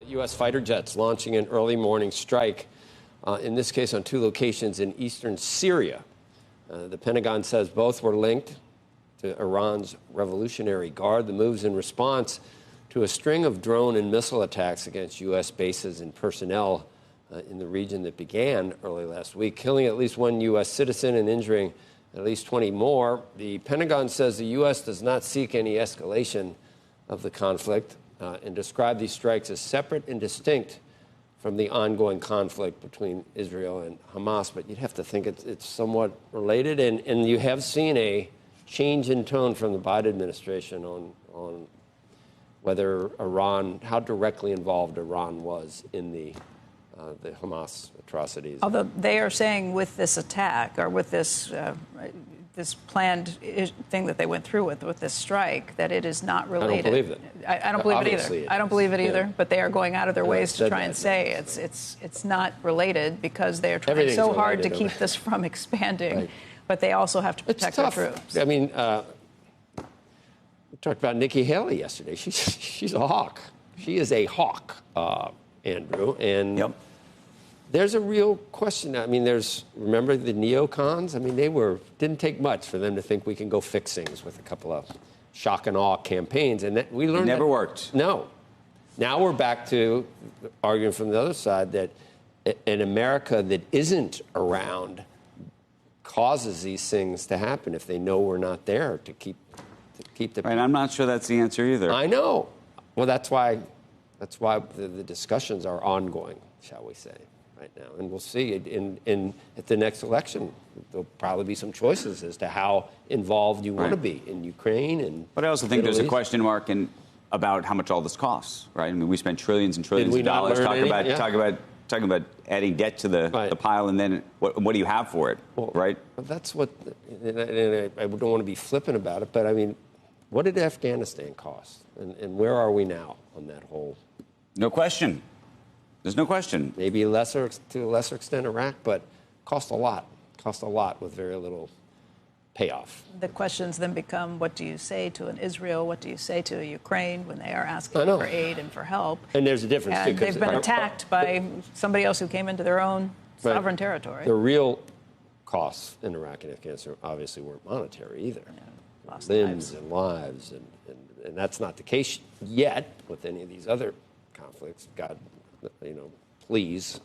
U.S. fighter jets launching an early morning strike, in this case on two locations in eastern Syria. The Pentagon says both were linked to Iran's Revolutionary Guard. The move's in response to a string of drone and missile attacks against U.S. bases and personnel in the region that began early last week, killing at least one U.S. citizen and injuring at least 20 more. The Pentagon says the U.S. does not seek any escalation of the conflict and described these strikes as separate and distinct from the ongoing conflict between Israel and Hamas. But you'd have to think it's somewhat related. And you have seen a change in tone from the Biden administration on whether Iran, how directly involved Iran was in the Hamas atrocities. Although they are saying with this attack or with this planned thing that they went through with this strike, that it is not related. I don't believe it. I don't believe it either. I don't believe it either. Yeah. But they are going out of their ways to try and say it's not related because they are trying so hard to keep this from expanding. Right. But they also have to protect their troops. I mean, we talked about Nikki Haley yesterday. She's a hawk. She is a hawk, Andrew. And yep. There's a real question. I mean, remember the neocons? I mean, didn't take much for them to think we can go fix things with a couple of shock and awe campaigns. And we learned it never worked. No. Now we're back to arguing from the other side that an America that isn't around causes these things to happen if they know we're not there to keep the. Right, I'm not sure that's the answer either. I know. Well, that's why the discussions are ongoing, shall we say, right now. And we'll see at the next election. There'll probably be some choices as to how involved you want to be in Ukraine and. But I also think there's a question mark about how much all this costs, right? I mean, we spent trillions and trillions of dollars talking about adding debt to the pile, and then what do you have for it, right? Well, that's what, and I don't want to be flippant about it, but I mean, what did Afghanistan cost, and where are we now on that whole? No question. There's no question. Maybe to a lesser extent Iraq, but cost a lot with very little payoff. The questions then become, what do you say to an Israel? What do you say to a Ukraine when they are asking for aid and for help? And there's a difference. And they've been attacked by somebody else who came into their own sovereign territory. The real costs in Iraq and Afghanistan obviously weren't monetary either. Yeah, lost limbs and lives, and that's not the case yet with any of these other conflicts. God, please.